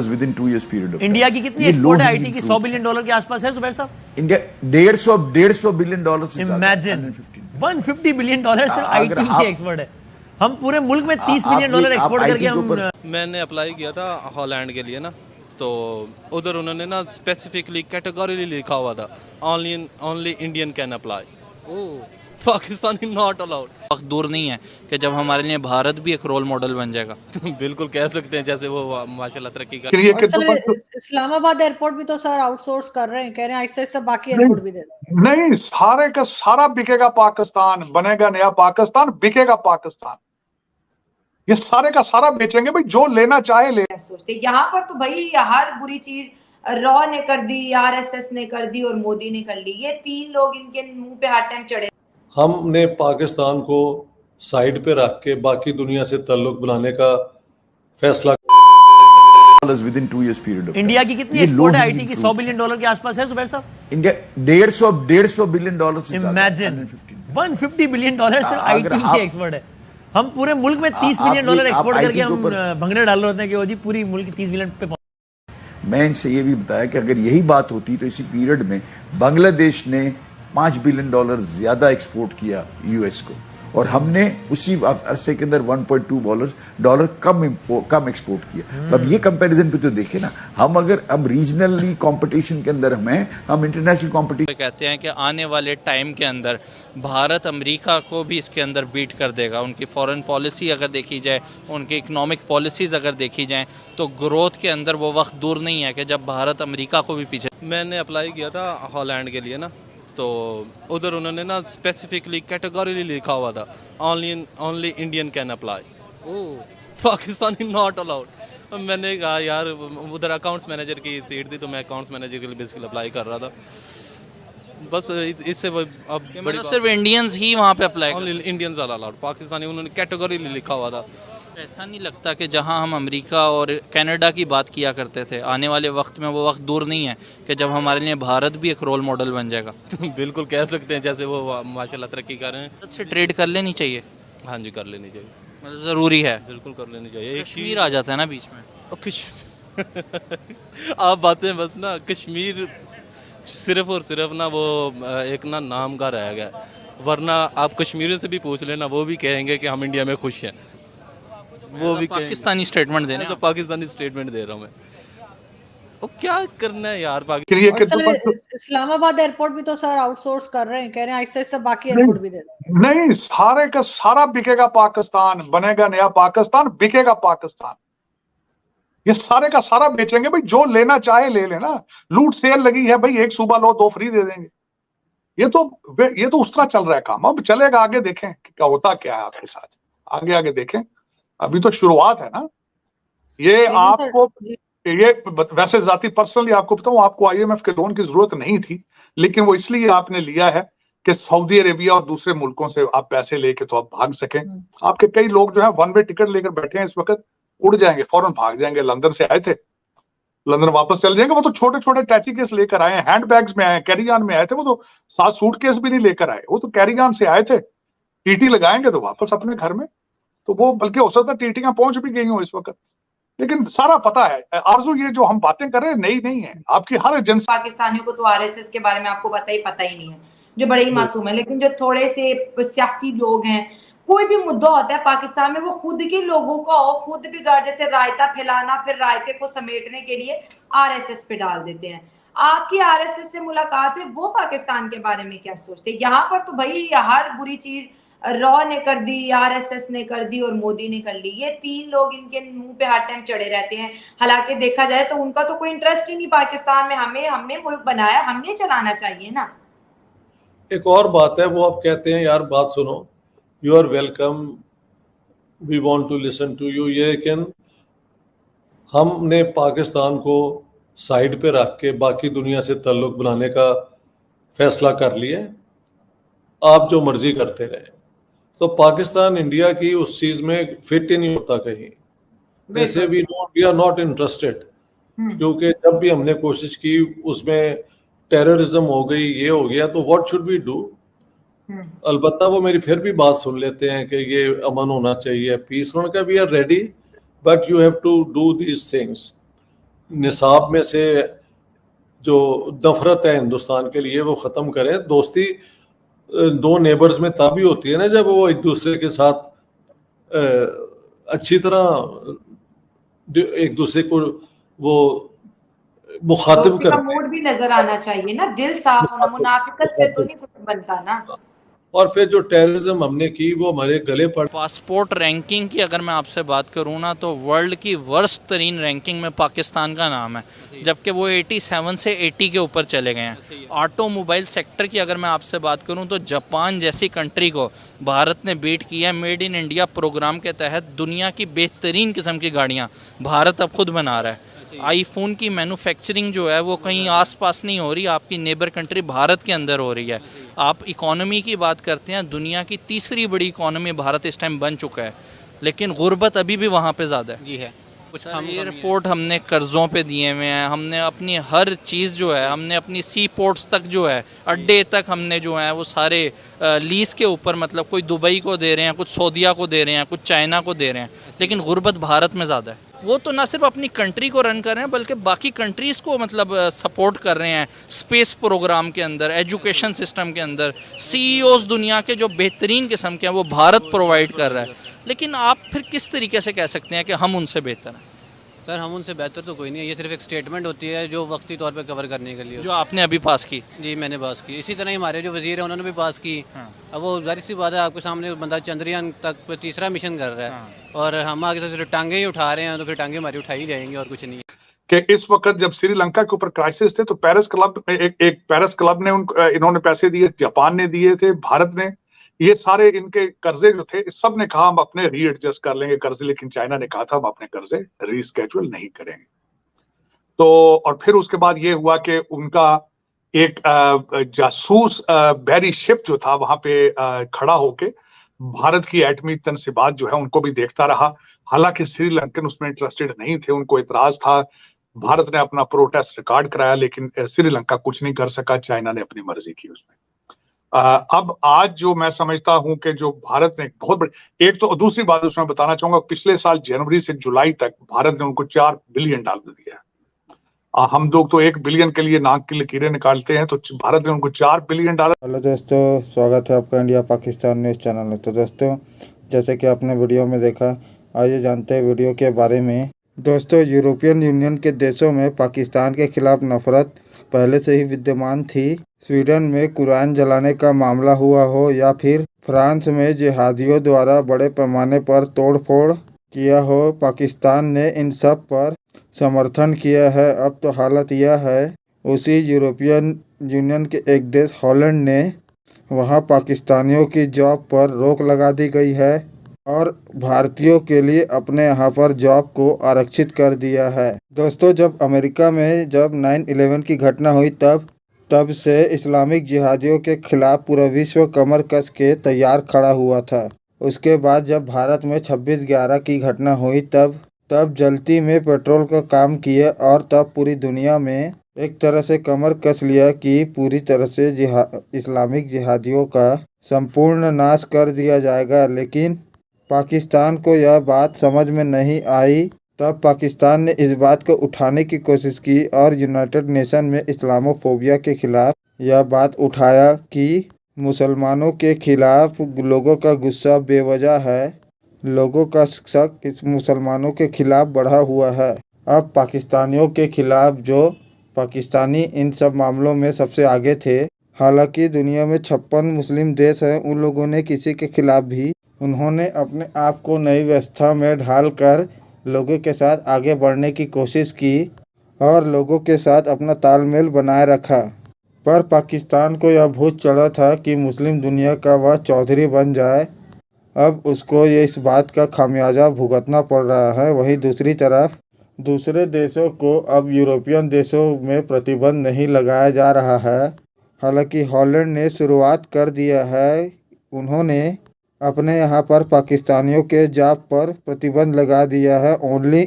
With in 2 years period of India की कितनी export है आईटी की? $100 बिलियन के आसपास है जुबैर साहब? इंडिया $150 बिलियन से इमेजिन $150 बिलियन सिर्फ आईटी की एक्सपोर्ट है। हम पूरे मुल्क में $30 बिलियन एक्सपोर्ट करके हम। मैंने अप्लाई किया था हॉलैंड के लिए ना, तो उधर उन्होंने ना स्पेसिफिकली कैटेगरी लिखा हुआ था, only Indian can apply, Pakistani not allowed. वक्त दूर नहीं है कि जब हमारे लिए भारत भी एक रोल मॉडल बन जाएगा। बिल्कुल कह सकते हैं, जैसे वो माशाल्लाह तरक्की कर रही है। इस्लामाबाद एयरपोर्ट भी तो सर आउटसोर्स कर रहे हैं, कह रहे हैं आहिस्ता आहिस्ता बाकी एयरपोर्ट भी दे देंगे। नहीं, सारे का सारा बिकेगा पाकिस्तान, बनेगा नया पाकिस्तान, बिकेगा पाकिस्तान, ये सारे का सारा बेचेंगे भाई, जो लेना चाहे ले। सोचते यहाँ पर तो भाई हर बुरी चीज रॉ ने कर दी, आरएसएस ने कर दी और मोदी ने कर ली। ये तीन लोग इनके मुंह पे हर टाइम चढ़े। हमने पाकिस्तान को साइड पे रख के बाकी दुनिया से ताल्लुक बनाने का फैसला with in 2 years period of India की कितनी एक्सपोर्ट है आईटी की? $100 बिलियन के आसपास है जुबैर साहब? इंडिया $150 बिलियन से इमेजिन $150 बिलियन सिर्फ आईटी की एक्सपोर्ट है। हम पूरे मुल्क में $30 बिलियन एक्सपोर्ट करके हम भंगड़े डाल रहे होते हैं कि वो जी पूरी मुल्क 30 बिलियन पे। मैं इनसे ये भी बताया कि अगर यही बात होती तो इसी पीरियड में बांग्लादेश ने $5 बिलियन ज्यादा एक्सपोर्ट किया यूएस को, और हमने उसी अरसे के अंदर $1.2 कम एक्सपोर्ट किया। तो अब ये कंपैरिजन पे तो देखे ना, हम अगर अब रीजनली कंपटीशन के अंदर हम इंटरनेशनल कंपटीशन कहते हैं कि आने वाले टाइम के अंदर भारत अमेरिका को भी इसके अंदर बीट कर देगा। उनकी फॉरेन पॉलिसी अगर देखी जाए, उनकी इकोनॉमिक पॉलिसीज़ अगर देखी जाए, तो ग्रोथ के अंदर वो वक्त दूर नहीं है कि जब भारत अमेरिका को भी पीछे। मैंने अप्लाई किया था हॉलैंड के लिए ना, तो उधर उन्होंने ना स्पेसिफिकली कैटेगरी लिखा हुआ था, only Indian can apply, Pakistani not allowed. मैंने कहा यार, उधर अकाउंट्स मैनेजर की सीट थी, तो मैं अकाउंट्स मैनेजर के लिए बेसिकली अप्लाई कर रहा था। बस इससे अब मतलब सिर्फ इंडियंस ही वहाँ पे apply, only Indians are allowed, Pakistani उन्होंने कैटेगरी लिखा हुआ था। ऐसा नहीं लगता कि जहां हम अमेरिका और कनाडा की बात किया करते थे, आने वाले वक्त में वो वक्त दूर नहीं है कि जब हमारे लिए भारत भी एक रोल मॉडल बन जाएगा। बिल्कुल कह सकते हैं, जैसे वो माशाल्लाह तरक्की कर रहे हैं। भारत से ट्रेड कर लेनी चाहिए। हाँ जी, कर लेनी चाहिए, मतलब ज़रूरी है। बिल्कुल कर लेनी चाहिए। कश्मीर आ जाता है ना बीच में। आप बातें बस ना, कश्मीर सिर्फ और सिर्फ ना वो एक ना नाम का रह गया, वरना आप कश्मीरियों से भी पूछ लेना, वो भी कहेंगे कि हम इंडिया में खुश हैं। वो भी पाकिस्तानी स्टेटमेंट देने, तो पाकिस्तानी स्टेटमेंट दे रहा हूँ मैं। वो क्या करना है यार इस्लामाबाद एयरपोर्ट भी तो सर आउटसोर्स कर रहे हैं, कह रहे हैं आहिस्ता आहिस्ता बाकी एयरपोर्ट भी दे देंगे। नहीं, सारे का सारा बिकेगा पाकिस्तान, बनेगा नया पाकिस्तान, बिकेगा पाकिस्तान, ये सारे का सारा बेचेंगे भाई, जो लेना चाहे ले लेना। लूट सेल लगी है भाई, एक सूबा लो 2 फ्री दे देंगे। ये तो उस तरह चल रहा है काम। अब चलेगा, आगे देखें क्या होता क्या है आपके साथ, आगे देखें। अभी तो शुरुआत है ना। ये आपको ये वैसे जाती पर्सनली आपको बताऊं, आपको आईएमएफ के लोन की जरूरत नहीं थी, लेकिन वो इसलिए आपने लिया है कि सऊदी अरेबिया और दूसरे मुल्कों से आप पैसे लेके तो आप भाग सकें। आपके कई लोग जो है 1 वे टिकट लेकर बैठे हैं इस वक्त, उड़ जाएंगे, फौरन भाग जाएंगे। लंदन से आए थे, लंदन वापस चले जाएंगे। वो तो छोटे छोटे टैची केस लेकर आए हैं, हैंड बैग्स में आए, कैरी ऑन में आए थे। वो तो 7 सूटकेस भी नहीं लेकर आए, वो तो कैरी ऑन से आए थे। टीटी लगाएंगे तो वापस अपने घर में। तो वो बल्कि हो सकता है टीटियां पहुंच भी गई हो इस वक्त, लेकिन सारा पता है। आरजू, ये जो हम बातें कर रहे हैं नई नहीं है, आपकी हर एजेंसी। पाकिस्तानियों को तो आरएसएस के बारे में आपको पता ही नहीं है, जो बड़े ही मासूम है। लेकिन जो थोड़े से सियासी लोग हैं, कोई भी मुद्दा होता है पाकिस्तान में, वो खुद के लोगों का खुद बिगाड़, जैसे रायता फैलाना, फिर रायते को समेटने के लिए आरएसएस पे डाल देते हैं। आपकी आरएसएस से मुलाकात है, वो पाकिस्तान के बारे में क्या सोचते हैं? यहाँ पर तो भाई हर बुरी चीज रॉ ने कर दी, आरएसएस ने कर दी और मोदी ने कर ली। ये तीन लोग इनके मुंह पे हर टाइम चढ़े रहते हैं। हालांकि देखा जाए तो उनका तो कोई इंटरेस्ट ही नहीं पाकिस्तान में। हमने मुल्क बनाया, हमने चलाना चाहिए ना। एक और बात है, वो आप कहते हैं यार बात सुनो, you are welcome, we want to listen to you. ये लेकिन हमने पाकिस्तान को साइड पे रख के बाकी दुनिया से ताल्लुक बनाने का फैसला कर लिया। आप जो मर्जी करते रहे, तो पाकिस्तान इंडिया की उस चीज में फिट ही नहीं होता कहीं। वैसे वी आर नॉट इंटरेस्टेड, क्योंकि जब भी हमने कोशिश की उसमें टेररिज्म हो गई, ये हो गया, तो व्हाट शुड वी डू। अलबत्ता वो मेरी फिर भी बात सुन लेते हैं कि ये अमन होना चाहिए, पीस। उन्होंने कहा we are ready, but you have to do these things. निसाब में से जो नफरत है हिंदुस्तान के लिए वो ख़त्म करें। दोस्ती दो नेबर्स में तभी होती है ना जब वो एक दूसरे के साथ अच्छी तरह एक दूसरे को वो मुखातिब दोस्ती का करते हैं। मूड भी नजर आना चाहिए ना, दिल साफ होना, मुनाफिकत से तो नहीं कुछ बनता ना। और फिर जो टेररिज्म हमने की वो हमारे गले पड़। पासपोर्ट रैंकिंग की अगर मैं आपसे बात करूँ ना तो वर्ल्ड की वर्स्ट तरीन रैंकिंग में पाकिस्तान का नाम है, जबकि वो 87 से 80 के ऊपर चले गए हैं। ऑटोमोबाइल सेक्टर की अगर मैं आपसे बात करूँ तो जापान जैसी कंट्री को भारत ने बीट किया है। मेड इन इंडिया प्रोग्राम के तहत दुनिया की बेहतरीन किस्म की गाड़ियाँ भारत अब खुद बना रहा है। आईफोन की मैन्युफैक्चरिंग जो है वो कहीं आसपास नहीं हो रही, आपकी नेबर कंट्री भारत के अंदर हो रही है। आप इकोनॉमी की बात करते हैं, दुनिया की तीसरी बड़ी इकोनॉमी भारत इस टाइम बन चुका है, लेकिन गुर्बत अभी भी वहाँ पे ज़्यादा है। जी है कुछ एयरपोर्ट हमने कर्ज़ों पे दिए हुए हैं, हमने अपनी हर चीज़ जो है, हमने अपनी सी पोर्ट्स तक जो है, अड्डे तक हमने जो है वो सारे लीज़ के ऊपर, मतलब कोई दुबई को दे रहे हैं, कुछ सऊदीया को दे रहे हैं, कुछ चाइना को दे रहे हैं, लेकिन गुर्बत भारत में ज़्यादा है। वो तो ना सिर्फ अपनी कंट्री को रन कर रहे हैं बल्कि बाकी कंट्रीज़ को मतलब सपोर्ट कर रहे हैं। स्पेस प्रोग्राम के अंदर, एजुकेशन सिस्टम के अंदर सीईओज़ दुनिया के जो बेहतरीन किस्म के हैं वो भारत प्रोवाइड कर रहा है। लेकिन आप फिर किस तरीके से कह सकते हैं कि हम उनसे बेहतर हैं? सर हम उनसे बेहतर तो कोई नहीं है, ये सिर्फ एक स्टेटमेंट होती है जो वक्ती तौर पे कवर करने के लिए। जो आपने अभी पास की? जी मैंने पास की, इसी तरह ही हमारे जो वजीर है उन्होंने भी पास की। अब वो जाहिर सी बात है, आपके सामने बंदा चंद्रयान तक तीसरा मिशन कर रहा है और हम आगे से सिर्फ टांगे ही उठा रहे हैं, तो फिर टांगे हमारी उठाई जाएंगी और कुछ नहीं है। कि इस वक्त जब श्रीलंका के ऊपर क्राइसिस थे तो पेरिस क्लब एक पेरिस क्लब ने इन्होंने पैसे दिए, जापान ने दिए थे, भारत ने, ये सारे इनके कर्जे जो थे सब ने कहा हम अपने रीएडजस्ट कर लेंगे कर्जे, लेकिन चाइना ने कहा था हम अपने कर्जे रीस्केड्यूल नहीं करेंगे। तो और फिर उसके बाद ये हुआ कि उनका एक जासूस बैरी शिप जो था वहां पे खड़ा होके भारत की एटमी तनसीबात जो है उनको भी देखता रहा। हालांकि श्रीलंकन उसमें इंटरेस्टेड नहीं थे, उनको इतराज था। भारत ने अपना प्रोटेस्ट रिकॉर्ड कराया लेकिन श्रीलंका कुछ नहीं कर सका, चाइना ने अपनी मर्जी की उसमें। अब आज जो मैं समझता हूं कि जो भारत ने बहुत बड़ी एक तो, दूसरी बात उसमें बताना चाहूंगा, पिछले साल जनवरी से जुलाई तक भारत ने उनको $4 बिलियन दिया। हम लोग तो 1 बिलियन के लिए नाक की लकीरें निकालते हैं, तो भारत ने उनको $4 बिलियन। हेलो दोस्तों, स्वागत है आपका इंडिया पाकिस्तान न्यूज़ चैनल में। तो दोस्तों जैसे कि आपने वीडियो में देखा, आइए जानते हैं वीडियो के बारे में। दोस्तों यूरोपियन यूनियन के देशों में पाकिस्तान के खिलाफ नफरत पहले से ही विद्यमान थी। स्वीडन में कुरान जलाने का मामला हुआ हो या फिर फ्रांस में जिहादियों द्वारा बड़े पैमाने पर तोड़फोड़ किया हो, पाकिस्तान ने इन सब पर समर्थन किया है। अब तो हालत यह है, उसी यूरोपियन यूनियन के एक देश हॉलैंड ने वहां पाकिस्तानियों की जॉब पर रोक लगा दी गई है और भारतीयों के लिए अपने यहाँ पर जॉब को आरक्षित कर दिया है। दोस्तों जब अमेरिका में जब 9/11 की घटना हुई तब से इस्लामिक जिहादियों के खिलाफ पूरा विश्व कमर कस के तैयार खड़ा हुआ था। उसके बाद जब भारत में 26/11 की घटना हुई तब जल्दी में पेट्रोल का काम किया और तब पूरी दुनिया में एक तरह से कमर कस लिया कि पूरी तरह से इस्लामिक जिहादियों का संपूर्ण नाश कर दिया जाएगा। लेकिन पाकिस्तान को यह बात समझ में नहीं आई। तब पाकिस्तान ने इस बात को उठाने की कोशिश की और यूनाइटेड नेशन में इस्लामोफोबिया के खिलाफ यह बात उठाया कि मुसलमानों के खिलाफ लोगों का गुस्सा बेवजह है, लोगों का शक इस मुसलमानों के खिलाफ बढ़ा हुआ है। अब पाकिस्तानियों के खिलाफ जो पाकिस्तानी इन सब मामलों में सबसे आगे थे, हालांकि दुनिया में 56 मुस्लिम देश हैं, उन लोगों ने किसी के खिलाफ भी उन्होंने अपने आप को नई व्यवस्था में ढालकर लोगों के साथ आगे बढ़ने की कोशिश की और लोगों के साथ अपना तालमेल बनाए रखा। पर पाकिस्तान को यह भूत चढ़ा था कि मुस्लिम दुनिया का वह चौधरी बन जाए। अब उसको ये इस बात का खामियाजा भुगतना पड़ रहा है। वहीं दूसरी तरफ दूसरे देशों को अब यूरोपियन देशों में प्रतिबंध नहीं लगाया जा रहा है। हालांकि हॉलैंड ने शुरुआत कर दिया है, उन्होंने अपने यहाँ पर पाकिस्तानियों के जॉब पर प्रतिबंध लगा दिया है, ओनली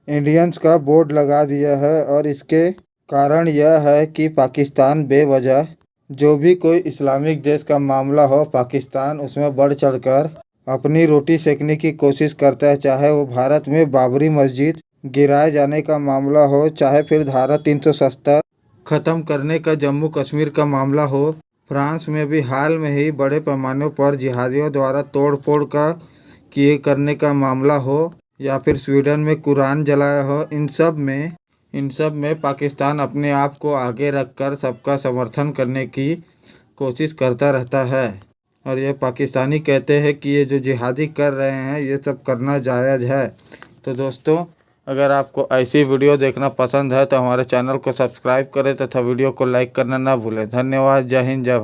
इंडियंस का बोर्ड लगा दिया है। और इसके कारण यह है कि पाकिस्तान बेवजह जो भी कोई इस्लामिक देश का मामला हो, पाकिस्तान उसमें बढ़ चढ़कर अपनी रोटी सेकने की कोशिश करता है। चाहे वो भारत में बाबरी मस्जिद गिराए जाने का मामला हो, चाहे फिर धारा 370 ख़त्म करने का जम्मू कश्मीर का मामला हो, फ्रांस में भी हाल में ही बड़े पैमाने पर जिहादियों द्वारा तोड़ फोड़ का किए करने का मामला हो, या फिर स्वीडन में कुरान जलाया हो, इन सब में पाकिस्तान अपने आप को आगे रखकर सबका समर्थन करने की कोशिश करता रहता है। और ये पाकिस्तानी कहते हैं कि ये जो जिहादी कर रहे हैं ये सब करना जायज़ है। तो दोस्तों, अगर आपको ऐसी वीडियो देखना पसंद है तो हमारे चैनल को सब्सक्राइब करें तथा वीडियो को लाइक करना ना भूलें। धन्यवाद। जय हिंद, जय भारत।